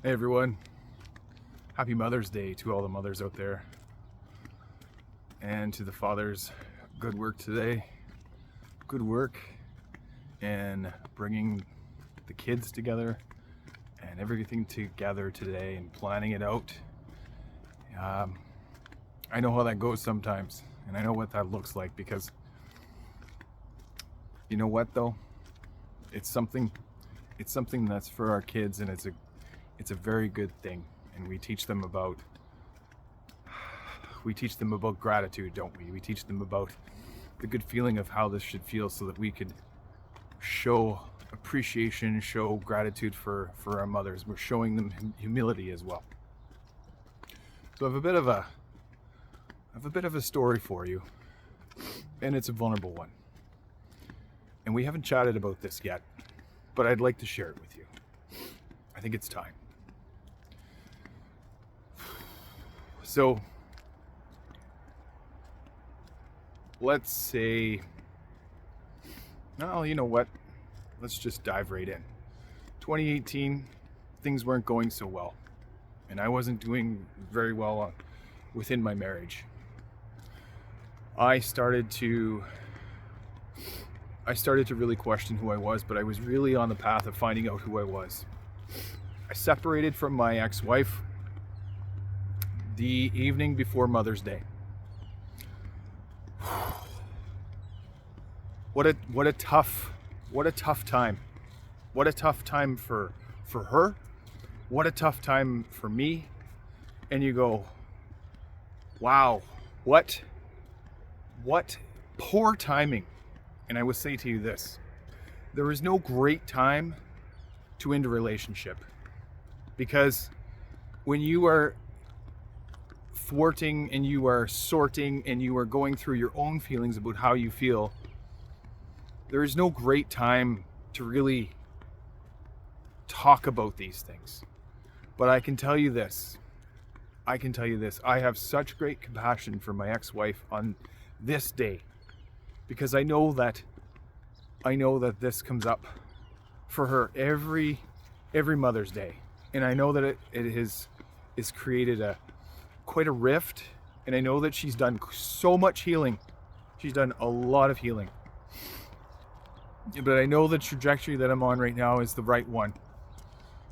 Hey everyone, happy Mother's Day to all the mothers out there, and to the fathers. Good work today. Good work in bringing the kids together and everything together today and planning it out. I know how that goes sometimes, and I know what that looks like, because you know what though? It's something that's for our kids, and it's a very good thing. And we teach them about gratitude, don't we? We teach them about the good feeling of how this should feel, so that we could show appreciation, show gratitude for our mothers. We're showing them humility as well. So I have a bit of a story for you, and it's a vulnerable one. And we haven't chatted about this yet, but I'd like to share it with you. I think it's time. So, let's say, well, you know what? Let's just dive right in. 2018, things weren't going so well, and I wasn't doing very well within my marriage. I started to really question who I was, but I was really on the path of finding out who I was. I separated from my ex-wife the evening before Mother's Day. What a tough time. What a tough time for her. What a tough time for me. And you go, wow, what poor timing. And I would say to you this: there is no great time to end a relationship, because when you are thwarting and you are sorting and you are going through your own feelings about how you feel, there is no great time to really talk about these things. But I can tell you this. I have such great compassion for my ex-wife on this day, because I know that this comes up for her every Mother's Day, and I know that it has created quite a rift, and I know that she's done so much healing. She's done a lot of healing, but I know the trajectory that I'm on right now is the right one,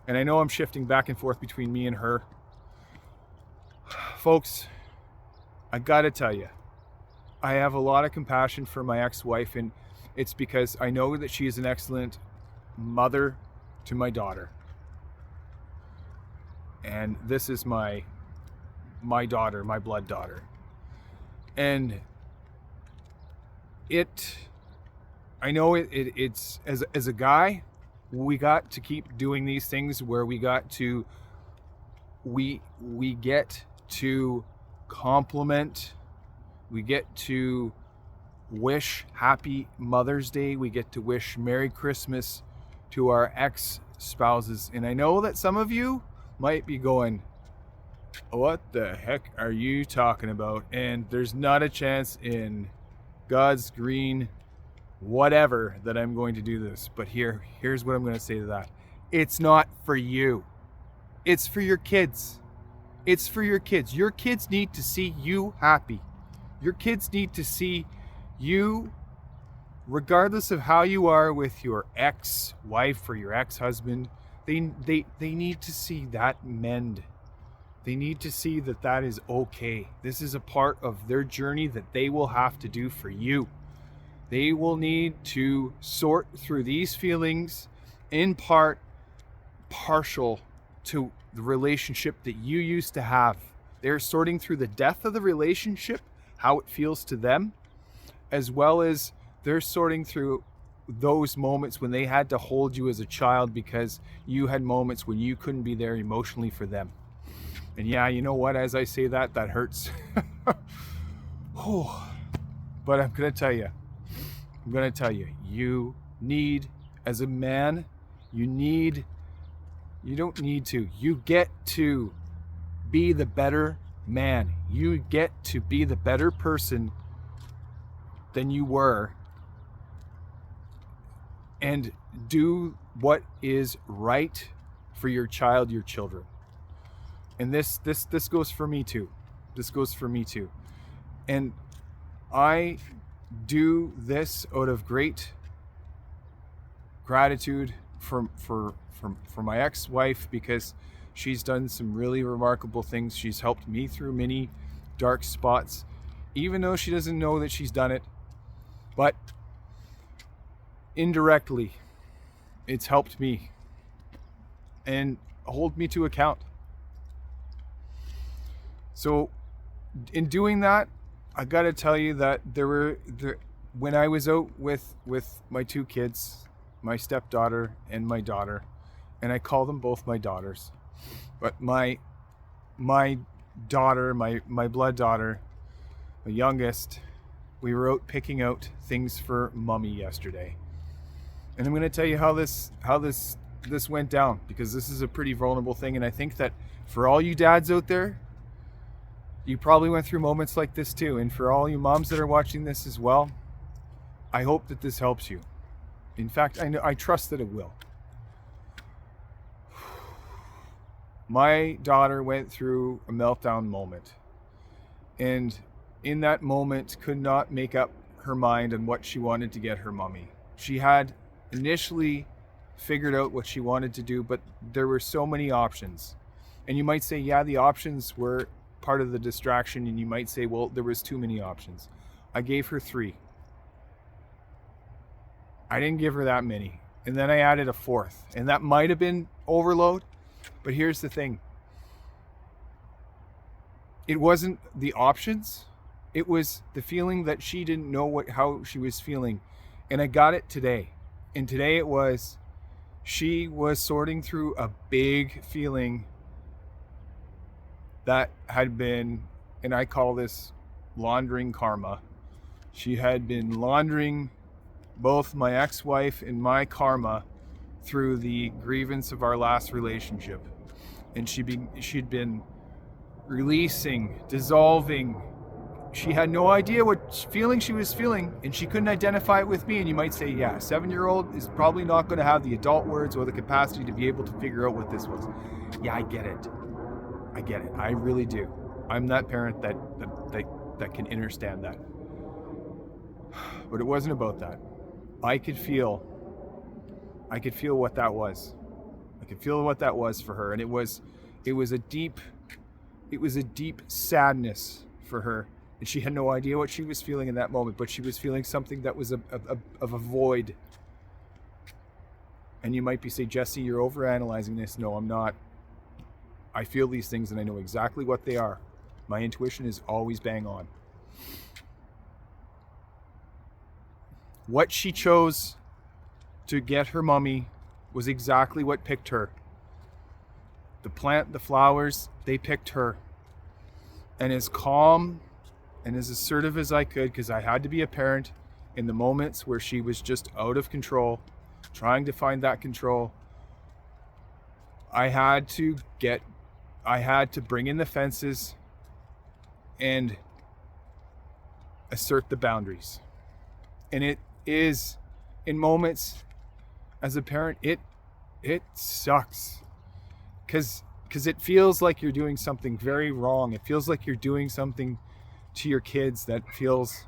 and I know I'm shifting back and forth between me and her. Folks, I gotta tell you, I have a lot of compassion for my ex-wife, and it's because I know that she is an excellent mother to my daughter. And this is my daughter, my blood daughter. And I know it's as a guy, we got to keep doing these things where we get to compliment, we get to wish happy Mother's Day, we get to wish Merry Christmas to our ex-spouses. And I know that some of you might be going, what the heck are you talking about? And there's not a chance in God's green whatever that I'm going to do this. But here's what I'm going to say to that. It's not for you. It's for your kids. It's for your kids. Your kids need to see you happy. Your kids need to see you, regardless of how you are with your ex-wife or your ex-husband, they need to see that mend. They need to see that is okay. This is a part of their journey that they will have to do for you. They will need to sort through these feelings, in part partial to the relationship that you used to have. They're sorting through the death of the relationship, how it feels to them, as well as they're sorting through those moments when they had to hold you as a child because you had moments when you couldn't be there emotionally for them. And yeah, you know what? As I say that hurts. But I'm going to tell you, you need, as a man, you get to be the better man. You get to be the better person than you were, and do what is right for your child, your children. And this goes for me too. This goes for me too. And I do this out of great gratitude for my ex-wife, because she's done some really remarkable things. She's helped me through many dark spots, even though she doesn't know that she's done it. But indirectly, it's helped me and hold me to account. So in doing that, I got to tell you that when I was out with my two kids, my stepdaughter and my daughter, and I call them both my daughters, but my daughter, my blood daughter, the youngest, we were out picking out things for Mummy yesterday. And I'm going to tell you how this went down, because this is a pretty vulnerable thing. And I think that for all you dads out there, you probably went through moments like this too. And for all you moms that are watching this as well, I hope that this helps you. In fact, I trust that it will. My daughter went through a meltdown moment, and in that moment could not make up her mind on what she wanted to get her Mummy. She had initially figured out what she wanted to do, but there were so many options. And you might say, yeah, the options were part of the distraction, and you might say, well, there was too many options. I gave her 3. I didn't give her that many. And then I added a 4th, and that might have been overload. But here's the thing. It wasn't the options. It was the feeling that she didn't know how she was feeling. And I got it today. And today it was, she was sorting through a big feeling that had been, and I call this laundering karma. She had been laundering both my ex-wife and my karma through the grievance of our last relationship. And she'd been releasing, dissolving. She had no idea what feeling she was feeling, and she couldn't identify it with me. And you might say, yeah, 7-year-old is probably not going to have the adult words or the capacity to be able to figure out what this was. Yeah, I get it. I really do. I'm that parent that can understand that. But it wasn't about that. I could feel what that was. I could feel what that was for her, and it was a deep sadness for her, and she had no idea what she was feeling in that moment, but she was feeling something that was of a void. And you might be saying, Jesse, you're overanalyzing this. No, I'm not. I feel these things, and I know exactly what they are. My intuition is always bang on. What she chose to get her Mummy was exactly what picked her. The plant, the flowers, they picked her. And as calm and as assertive as I could, because I had to be a parent in the moments where she was just out of control, trying to find that control, I had to bring in the fences and assert the boundaries. And it is, in moments as a parent, it sucks, because it feels like you're doing something very wrong. It feels like you're doing something to your kids that feels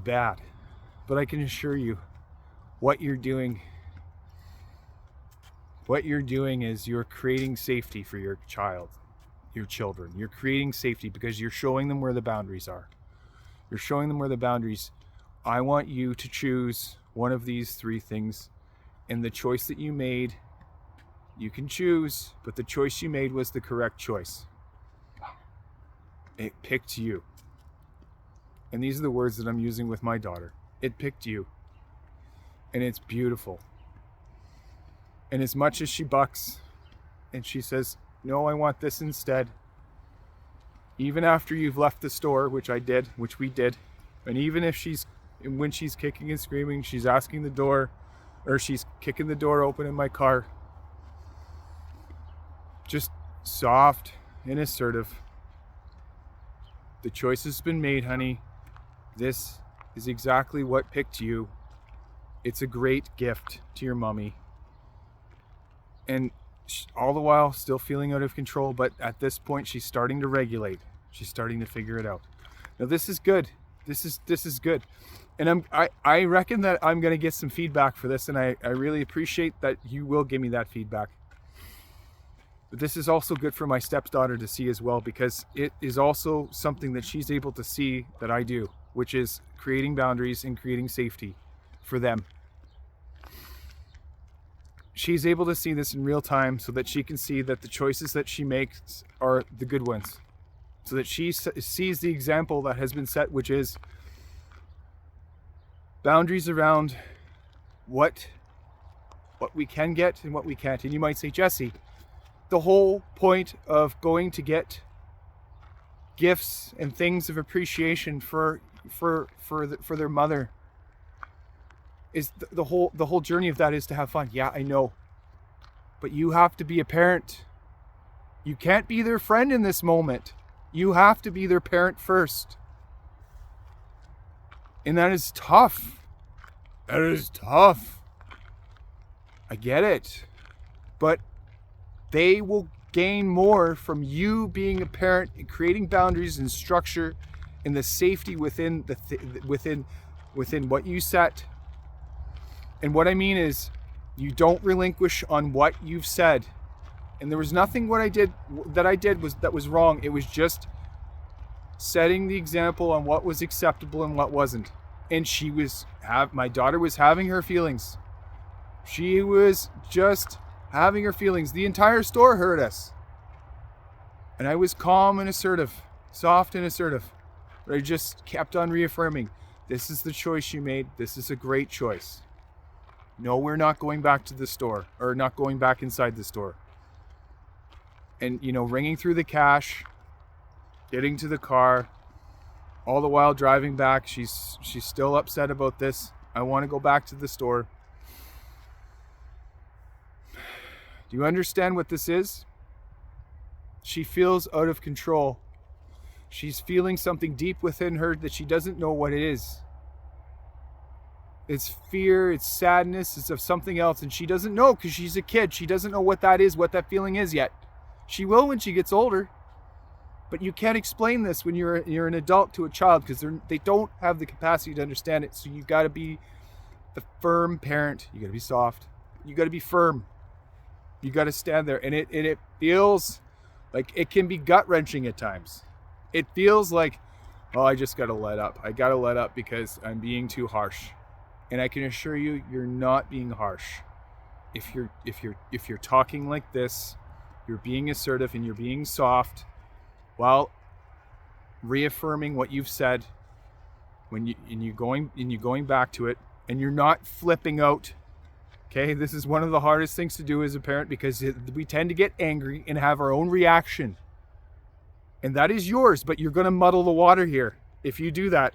bad. But I can assure you, what you're doing is you're creating safety for your child, your children. You're creating safety because you're showing them where the boundaries are. You're showing them where the boundaries. I want you to choose one of these 3 things, and the choice that you made, you can choose, but the choice you made was the correct choice. It picked you. And these are the words that I'm using with my daughter. It picked you. And it's beautiful. And as much as she bucks and she says, no, I want this instead, even after you've left the store, which we did, and even if when she's kicking and screaming, she's asking the door, or she's kicking the door open in my car, just soft and assertive. The choice has been made, honey. This is exactly what picked you. It's a great gift to your Mummy. And all the while still feeling out of control, but at this point she's starting to regulate. She's starting to figure it out. Now this is good. This is good. And I reckon that I'm going to get some feedback for this, and I really appreciate that you will give me that feedback. But this is also good for my stepdaughter to see as well, because it is also something that she's able to see that I do, which is creating boundaries and creating safety for them. She's able to see this in real time so that she can see that the choices that she makes are the good ones. So that she sees the example that has been set, which is boundaries around what we can get and what we can't. And you might say, Jesse, the whole point of going to get gifts and things of appreciation for their mother is the whole journey of that is to have fun. Yeah, I know. But you have to be a parent. You can't be their friend in this moment. You have to be their parent first. And that is tough. That is tough. I get it. But they will gain more from you being a parent and creating boundaries and structure and the safety within within what you set. And what I mean is, you don't relinquish on what you've said. And there was nothing that I did that was wrong. It was just setting the example on what was acceptable and what wasn't. And my daughter was having her feelings. She was just having her feelings. The entire store heard us. And I was calm and assertive, soft and assertive. But I just kept on reaffirming, this is the choice you made. This is a great choice. No, we're not going back to the store, or not going back inside the store. And, ringing through the cash, getting to the car, all the while driving back. She's still upset about this. I want to go back to the store. Do you understand what this is? She feels out of control. She's feeling something deep within her that she doesn't know what it is. It's fear, it's sadness, it's of something else, and she doesn't know because she's a kid. She doesn't know what that is, what that feeling is yet. She will when she gets older. But you can't explain this when you're an adult to a child, because they don't have the capacity to understand it. So you got to be the firm parent. You got to be soft. You got to be firm. You got to stand there, and it feels like it can be gut-wrenching at times. It feels like, oh, I just got to let up. I got to let up because I'm being too harsh. And I can assure you, you're not being harsh. If you're talking like this, you're being assertive and you're being soft, while reaffirming what you've said, you're going back to it, and you're not flipping out. Okay, this is one of the hardest things to do as a parent, because we tend to get angry and have our own reaction, and that is yours. But you're going to muddle the water here if you do that.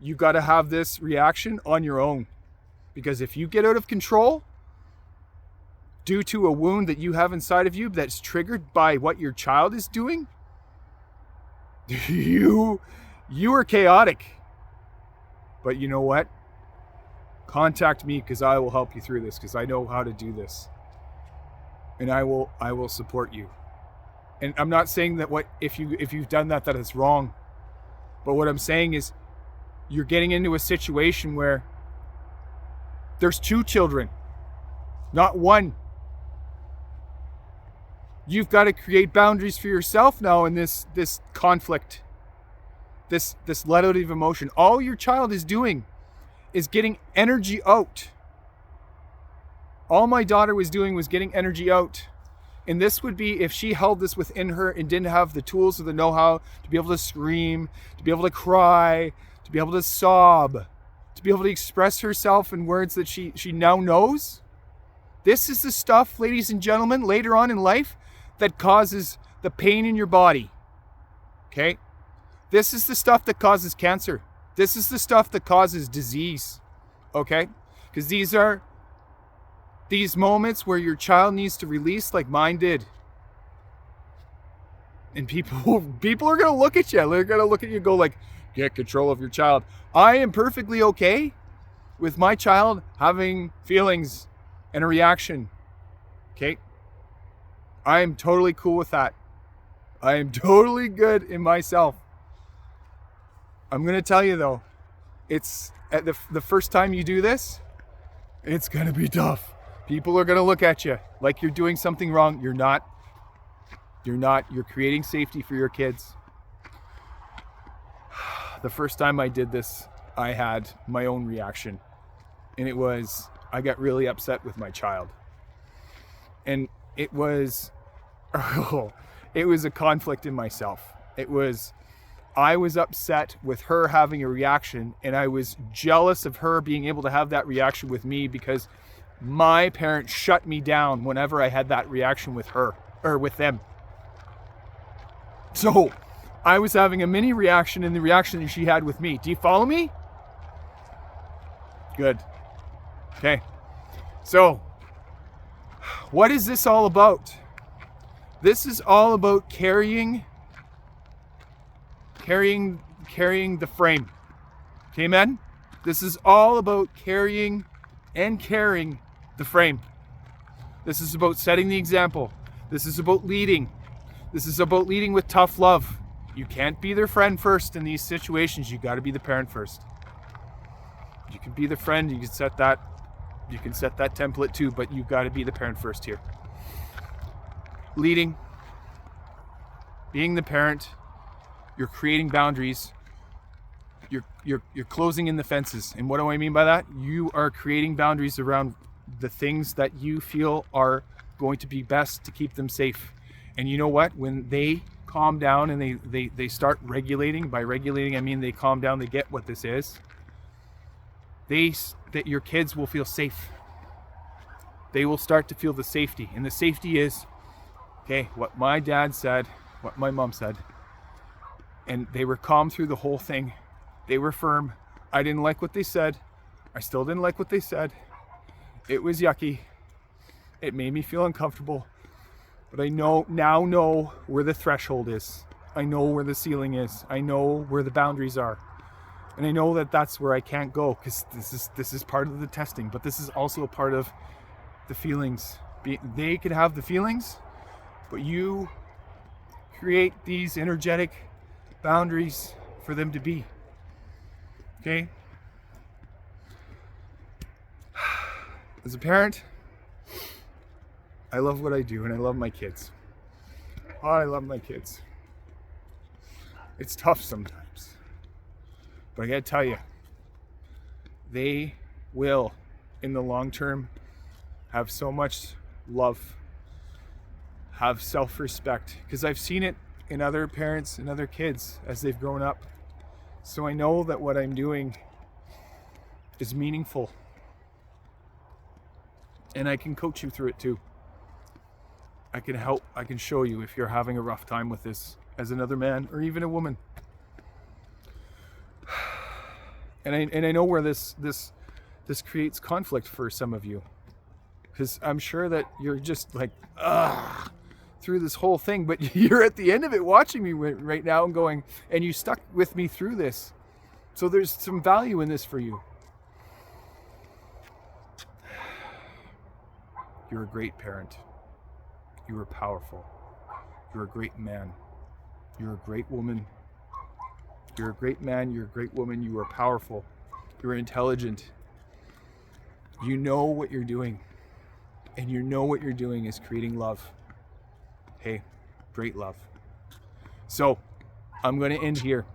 You got to have this reaction on your own, because if you get out of control due to a wound that you have inside of you that's triggered by what your child is doing, you are chaotic. But you know what? Contact me, because I will help you through this, because I know how to do this, and I will support you. And I'm not saying that if you've done that is wrong, but what I'm saying is, you're getting into a situation where there's 2 children, not 1. You've got to create boundaries for yourself now in this conflict, this let out of emotion. All your child is doing is getting energy out. All my daughter was doing was getting energy out. And this would be if she held this within her and didn't have the tools or the know-how to be able to scream, to be able to cry, to be able to sob, to be able to express herself in words that she now knows. This is the stuff, ladies and gentlemen, later on in life that causes the pain in your body. Okay? This is the stuff that causes cancer. This is the stuff that causes disease. Okay? Because these are these moments where your child needs to release, like mine did. And people are going to look at you. They're going to look at you and go like, get control of your child. I am perfectly okay with my child having feelings and a reaction. Okay? I am totally cool with that. I am totally good in myself. I'm going to tell you though, it's at the first time you do this, it's going to be tough. People are going to look at you like you're doing something wrong. You're not. You're creating safety for your kids. The first time I did this, I had my own reaction. And it was, I got really upset with my child. And it was a conflict in myself. I was upset with her having a reaction, and I was jealous of her being able to have that reaction with me because my parents shut me down whenever I had that reaction with her or with them. So I was having a mini reaction in the reaction that she had with me. Do you follow me? Good. Okay. So what is this all about? This is all about carrying the frame. Amen? This is all about carrying the frame. This is about setting the example. This is about leading. This is about leading with tough love. You can't be their friend first in these situations. You got to be the parent first. You can be the friend. You can set that template too, but you've got to be the parent first here. Leading, being the parent. You're creating boundaries. You're closing in the fences. And what do I mean by that? You are creating boundaries around the things that you feel are going to be best to keep them safe. And you know what? When they calm down and they start regulating, by regulating I mean they calm down, they get what this is. That your kids will feel safe. They will start to feel the safety. And the safety is, okay, what my dad said, what my mom said. And they were calm through the whole thing. They were firm. I didn't like what they said. I still didn't like what they said. It was yucky. It made me feel uncomfortable. But I now know where the threshold is. I know where the ceiling is. I know where the boundaries are. And I know that that's where I can't go, because this is part of the testing, but this is also a part of the feelings. They could have the feelings, but you create these energetic boundaries for them to be. Okay? As a parent, I love what I do, and I love my kids. Oh, I love my kids. It's tough sometimes. But I gotta tell you, they will, in the long term, have so much love, have self-respect, because I've seen it in other parents and other kids as they've grown up. So I know that what I'm doing is meaningful. And I can coach you through it too. I can help, I can show you if you're having a rough time with this as another man or even a woman. And I know where this creates conflict for some of you, because I'm sure that you're just like, through this whole thing, but you're at the end of it watching me right now and going, and you stuck with me through this. So there's some value in this for you. You're a great parent. You are powerful. You're a great man. You're a great woman. You're a great man. You're a great woman. You are powerful. You're intelligent. You know what you're doing. And you know what you're doing is creating love. Hey, great love. So, I'm going to end here.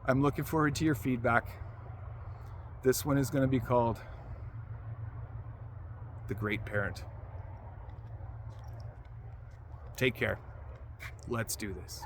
I'm looking forward to your feedback. This one is going to be called The Great Parent. Take care. Let's do this.